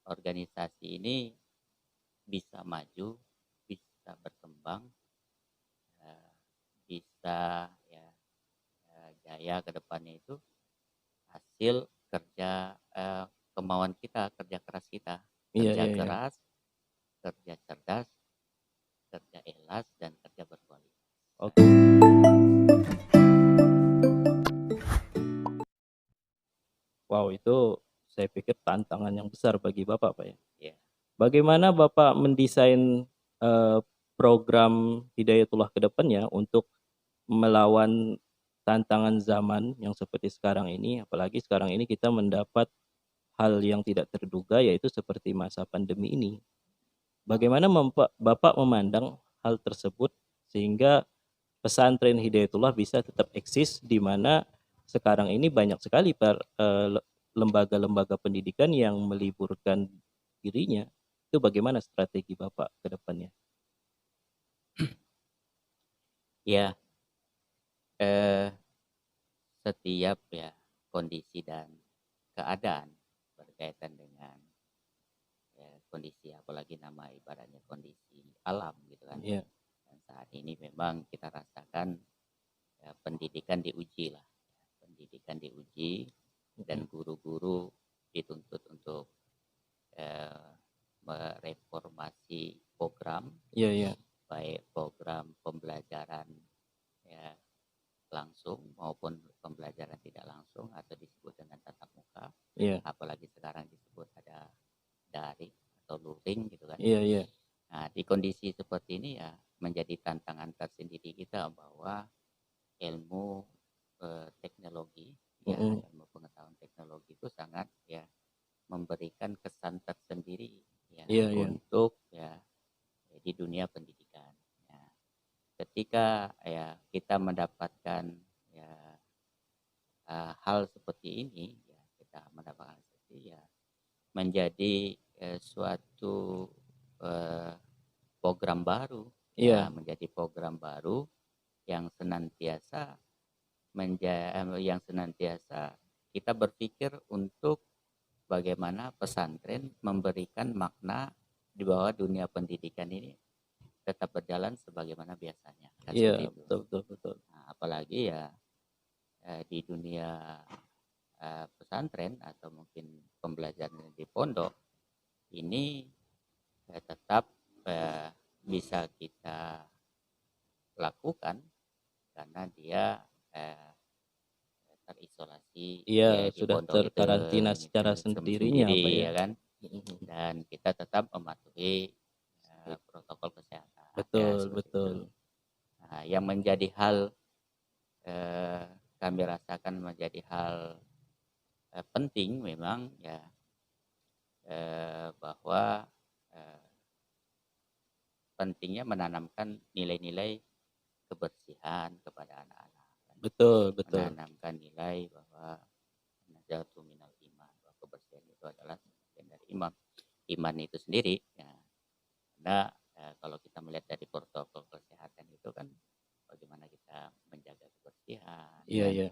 organisasi ini bisa maju, bisa berkembang, eh, bisa ya jaya ke depannya itu hasil kerja kemauan kita, kerja keras kita, Iya, kerja iya, iya. keras, kerja cerdas, kerja ikhlas dan kerja berkualitas. Oke. Wow, itu saya pikir tantangan yang besar bagi Bapak, Pak ya. Ya, Bagaimana Bapak mendesain eh, program Hidayatullah ke depannya untuk melawan tantangan zaman yang seperti sekarang ini, apalagi sekarang ini kita mendapat hal yang tidak terduga yaitu seperti masa pandemi ini. Bagaimana Bapak memandang hal tersebut sehingga pesantren Hidayatullah bisa tetap eksis di mana sekarang ini banyak sekali lembaga-lembaga pendidikan yang meliburkan dirinya. Itu bagaimana strategi Bapak ke depannya? ya eh, setiap ya kondisi dan keadaan berkaitan dengan ya, kondisi apalagi nama ibaratnya kondisi alam gitu kan. Iya, Dan saat ini memang kita rasakan ya, pendidikan diuji lah, pendidikan diuji dan guru-guru dituntut untuk eh, mereformasi program, iya, iya, baik program pembelajaran ya langsung maupun pembelajaran tidak langsung atau disebut dengan tatap muka, iya, apalagi sekarang disebut ada daring atau luring gitu kan. iya, iya, Nah, di kondisi seperti ini ya menjadi tantangan tersendiri kita bahwa ilmu teknologi ya mm-mm, ilmu pengetahuan teknologi itu sangat ya memberikan kesan tersendiri ya iya, iya, untuk ya di dunia pendidikan. Ya, ketika ya kita mendapatkan ya hal seperti ini ya kita mendapatkan seperti ya menjadi suatu eh, program baru ya iya, menjadi program baru yang yang senantiasa kita berpikir untuk bagaimana pesantren memberikan makna di bawah dunia pendidikan ini tetap berjalan sebagaimana biasanya kan iya, seperti itu. betul, betul, betul. Nah, apalagi ya di dunia pesantren atau mungkin pembelajaran di pondok ini tetap bisa kita lakukan karena dia eh, terisolasi Iya, ya di sudah pondok itu terkarantina gitu, secara sendirinya, Pak sendiri ya. ya kan, Mm-mm. dan kita tetap mematuhi protokol kesehatan ya Betul, seperti itu. betul. Nah, yang menjadi hal eh, kami rasakan menjadi hal penting memang ya bahwa eh, pentingnya menanamkan nilai-nilai kebersihan kepada anak-anak, Betul, betul. menanamkan nilai bahwa najatu minal iman, bahwa kebersihan itu adalah bagian dari iman. Iman itu sendiri, ya, karena kalau kita melihat dari protokol kesehatan itu kan bagaimana kita menjaga kebersihan, Iya, kan, iya.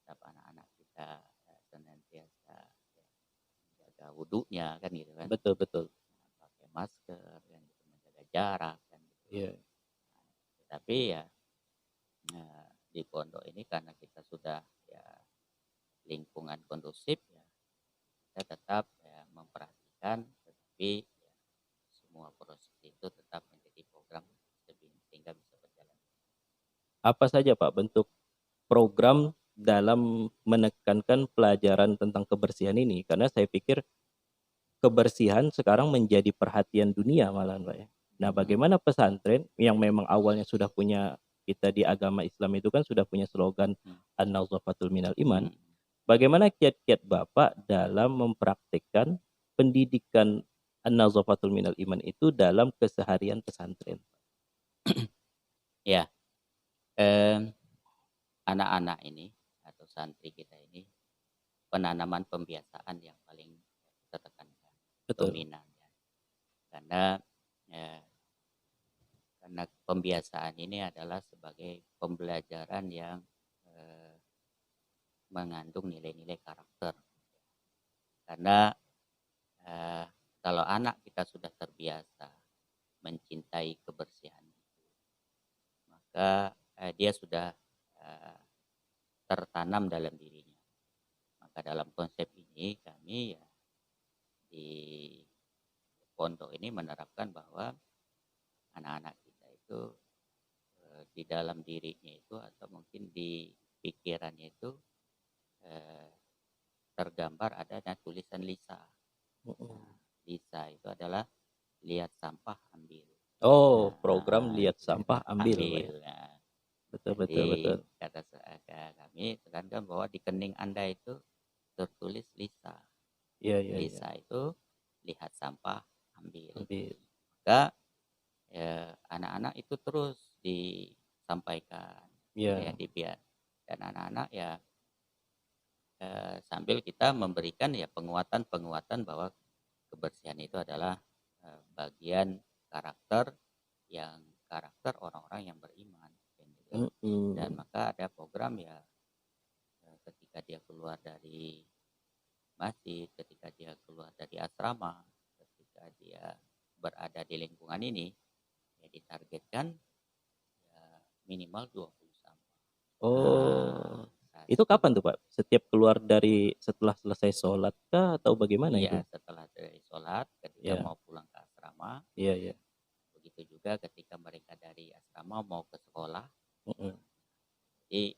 tetap anak-anak kita senantiasa ya, menjaga wudhunya kan gitu kan, Betul, betul. pakai masker, kan, gitu, menjaga jarak kan gitu. Iya. Tapi ya di pondok ini karena kita sudah ya lingkungan kondusif ya kita tetap ya, memperhatikan tetapi ya, semua proses itu tetap menjadi program sehingga bisa berjalan. Apa saja Pak bentuk program dalam menekankan pelajaran tentang kebersihan ini? Karena saya pikir kebersihan sekarang menjadi perhatian dunia malahan Pak ya. Nah, Hmm. bagaimana pesantren yang memang awalnya sudah punya, kita di agama Islam itu kan sudah punya slogan Hmm. An-Nazafatul Minal Iman. Hmm. Bagaimana kiat-kiat Bapak dalam mempraktikkan pendidikan An-Nazafatul Minal Iman itu dalam keseharian pesantren? Ya, eh, anak-anak ini atau santri kita ini penanaman pembiasaan yang paling kita tekankan Betul. dominan ya. Karena eh, karena pembiasaan ini adalah sebagai pembelajaran yang eh, mengandung nilai-nilai karakter. Karena eh, kalau anak kita sudah terbiasa mencintai kebersihan, maka dia sudah tertanam dalam dirinya. Maka dalam konsep ini kami ya di pondok ini menerapkan bahwa anak-anak kita itu di dalam dirinya itu atau mungkin di pikirannya itu tergambar adanya tulisan Lisa. Nah, Lisa itu adalah lihat sampah ambil. Oh, Nah, program lihat sampah ambil, Pak, ya. ambil. Nah, Betul, betul, jadi betul. kata kami tekankan bahwa di kening Anda itu tertulis Lisa. Iya, iya, iya. Lisa itu lihat sampah ambil. Ambil. Maka anak-anak itu terus disampaikan, Iya. ya dibiar, dan anak-anak ya sambil kita memberikan ya penguatan bahwa kebersihan itu adalah bagian karakter orang-orang yang beriman, gitu. Dan maka ada program ya ketika dia keluar dari masjid, ketika dia keluar dari asrama, ketika dia berada di lingkungan ini, ya ditargetkan ya minimal 20 sampah. Oh, Nah, itu kapan tuh, Pak? Setiap keluar dari setelah selesai sholat kah atau bagaimana itu? Iya, setelah dari sholat, ketika Iya, mau pulang ke asrama, iya, iya. begitu juga ketika mereka dari asrama mau ke sekolah. Mm-mm. Jadi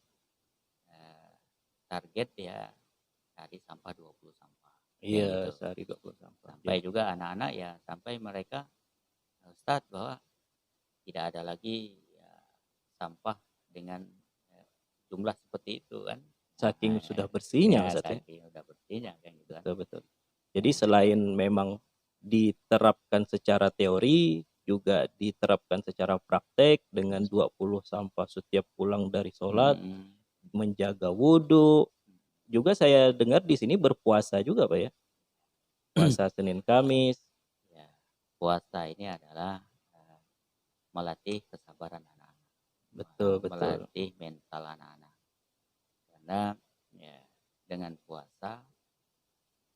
target ya cari sampah 20 sampah. Iya, Kayak gitu. sehari 20 sampah. Sampai Ya. juga anak-anak ya, sampai mereka Ustadz bahwa tidak ada lagi ya, sampah dengan jumlah seperti itu kan. Saking sudah bersihnya, Ya, Ustadz, ya. saking udah bersihnya kan gitu kan. Betul, betul. Jadi selain memang diterapkan secara teori, juga diterapkan secara praktek dengan 20 sampah setiap pulang dari sholat, menjaga wudhu. Juga saya dengar di sini berpuasa juga, Pak, ya. Puasa Senin Kamis. Ya, puasa ini adalah melatih kesabaran anak-anak. Betul, betul. Melatih mental anak-anak. Karena ya dengan puasa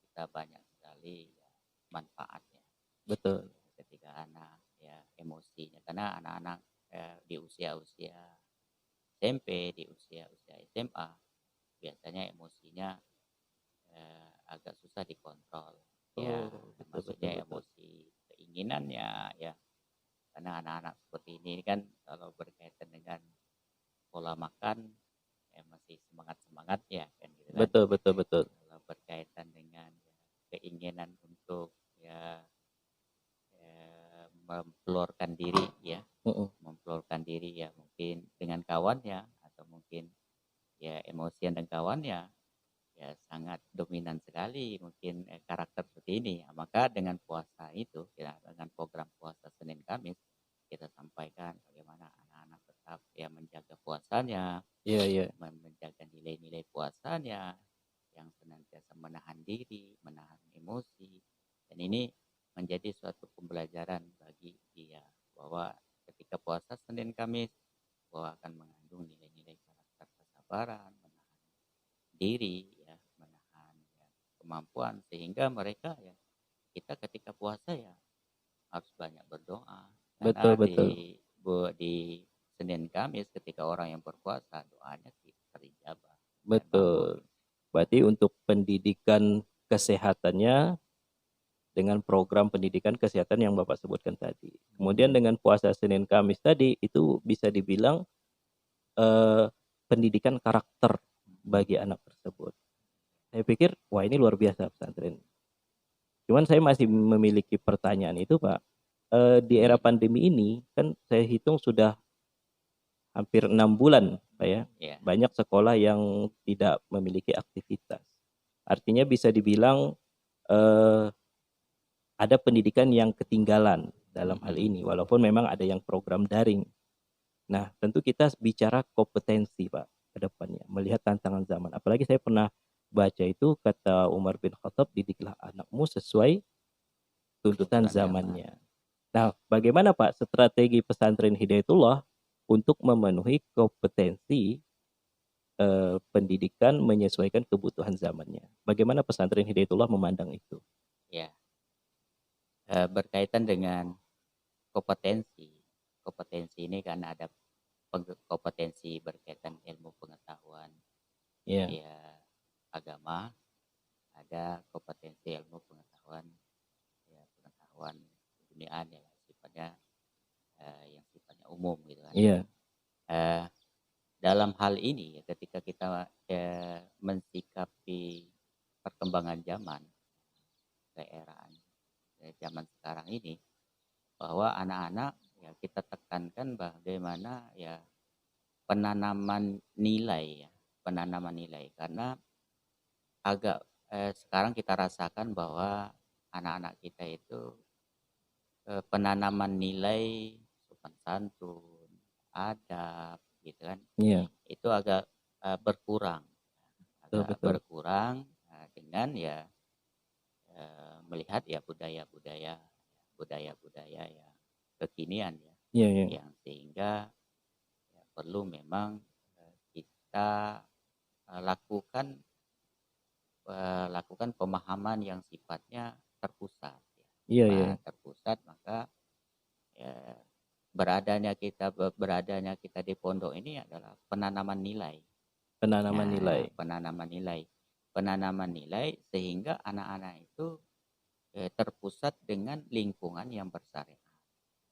kita banyak sekali ya, manfaatnya. Betul. Ketika anak ya emosinya, karena anak-anak di usia-usia SMP, di usia-usia SMA biasanya emosinya agak susah dikontrol. Ya, betul, maksudnya betul, betul. emosi keinginannya ya. Karena anak-anak seperti ini kan kalau berkaitan dengan pola makan ya masih semangat ya kan gitu kan. Betul, betul, betul. Kalau berkaitan dengan keinginan untuk ya memplorkan diri ya, memplorkan diri ya mungkin dengan kawannya atau mungkin ya emosian dengan kawannya ya sangat dominan sekali mungkin karakter seperti ini. Maka dengan puasa itu ya, dengan program puasa Senin Kamis kita sampaikan bagaimana anak-anak tetap ya menjaga puasanya, menjaga nilai-nilai puasanya yang senantiasa menahan diri, menahan emosi, dan ini menjadi suatu pembelajaran bagi dia bahwa ketika puasa Senin Kamis bahwa akan mengandung nilai-nilai karakter kesabaran, menahan diri ya, menahan ya, kemampuan, sehingga mereka ya kita ketika puasa ya harus banyak berdoa karena Betul. di Senin Kamis ketika orang yang berpuasa doanya terijabah. Betul. Berarti untuk pendidikan kesehatannya dengan program pendidikan kesehatan yang Bapak sebutkan tadi. Kemudian dengan puasa Senin Kamis tadi itu bisa dibilang pendidikan karakter bagi anak tersebut. Saya pikir wah ini luar biasa pesantren. Cuman saya masih memiliki pertanyaan itu, Pak. Di era pandemi ini kan saya hitung sudah hampir 6 bulan, Pak, ya. Banyak sekolah yang tidak memiliki aktivitas. Artinya bisa dibilang ada pendidikan yang ketinggalan dalam hal ini, walaupun memang ada yang program daring. Nah, tentu kita bicara kompetensi, Pak, ke depannya, melihat tantangan zaman. Apalagi saya pernah baca itu kata Umar bin Khattab, didiklah anakmu sesuai tuntutan zamannya. Nah, bagaimana Pak strategi pesantren Hidayatullah untuk memenuhi kompetensi pendidikan menyesuaikan kebutuhan zamannya? Bagaimana pesantren Hidayatullah memandang itu? Ya, berkaitan dengan kompetensi. Kompetensi ini kan ada kompetensi berkaitan ilmu pengetahuan Iya. ya agama, ada kompetensi ilmu pengetahuan ya pengetahuan keduniaan ya sifatnya yang sifatnya umum gitu kan. Iya. Eh, dalam hal ini ya ketika kita mensikapi perkembangan zaman keeraan zaman sekarang ini bahwa anak-anak ya kita tekankan bagaimana ya penanaman nilai karena agak sekarang kita rasakan bahwa anak-anak kita itu penanaman nilai sopan santun, adab gitu kan Iya. itu agak berkurang Betul. dengan ya melihat ya budaya-budaya ya kekinian ya Iya, iya. yang sehingga ya, perlu memang kita lakukan pemahaman yang sifatnya terpusat ya. Iya, iya. Terpusat maka ya, beradanya kita di pondok ini adalah penanaman nilai. Penanaman nilai. Penanaman nilai sehingga anak-anak itu terpusat dengan lingkungan yang bersyariat.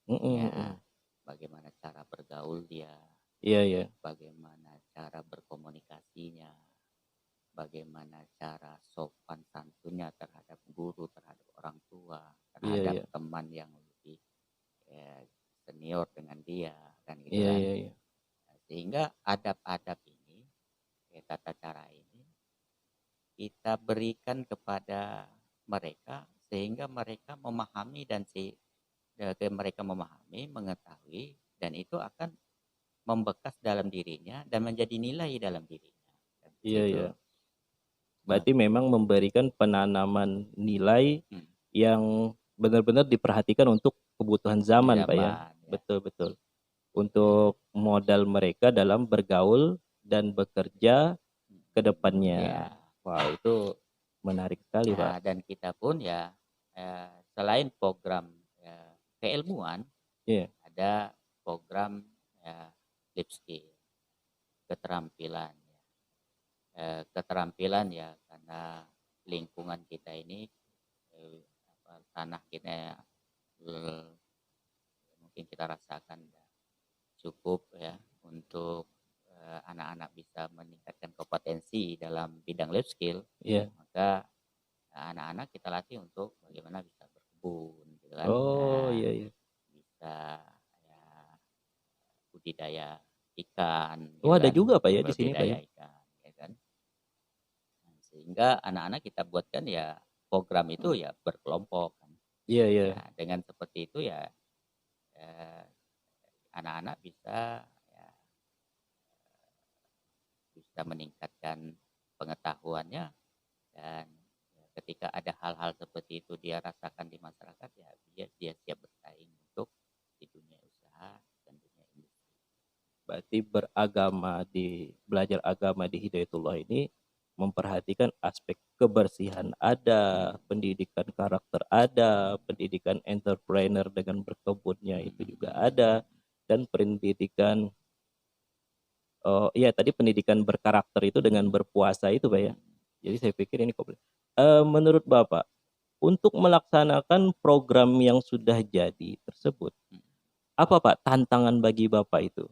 Ya, bagaimana cara bergaul dia, Iya, iya. bagaimana cara berkomunikasinya, bagaimana cara sopan santunnya terhadap guru, terhadap orang tua, terhadap Iya. teman yang lebih senior dengan dia, kan gitu Iya, kan. iya, iya. Sehingga adab-adab ini, tata cara ini kita berikan kepada mereka sehingga mereka memahami mengetahui dan itu akan membekas dalam dirinya dan menjadi nilai dalam dirinya. Iya, Gitu. iya. Berarti memang memberikan penanaman nilai yang benar-benar diperhatikan untuk kebutuhan zaman, Pak ya. Betul. Untuk modal mereka dalam bergaul dan bekerja ke depannya. Wah, itu menarik sekali, Pak. Dan kita pun ya selain program keilmuan, ada program life skill, keterampilan ya karena lingkungan kita ini tanah kita mungkin kita rasakan cukup ya untuk anak-anak bisa meningkatkan kompetensi dalam bidang life skill, maka anak-anak kita latih untuk bagaimana bisa berkebun, gitu kan? Iya. Bisa ya, budidaya ikan. Oh, ada juga Pak ya di sini Pak ya? Ikan, ya kan? Nah, sehingga anak-anak kita buatkan ya program itu ya berkelompok. Kan? Iya. Ya, dengan seperti itu ya anak-anak bisa meningkatkan pengetahuannya dan ketika ada hal-hal seperti itu dia rasakan di masyarakat ya dia siap bersaing untuk di dunia usaha dan dunia industri. Berarti belajar agama di Hidayatullah ini memperhatikan aspek kebersihan ada, pendidikan karakter ada, pendidikan entrepreneur dengan berkebunnya itu juga ada, dan pendidikan tadi pendidikan berkarakter itu dengan berpuasa itu Pak ya. Jadi saya pikir ini komplit. Menurut Bapak, untuk melaksanakan program yang sudah jadi tersebut, apa Pak tantangan bagi Bapak itu?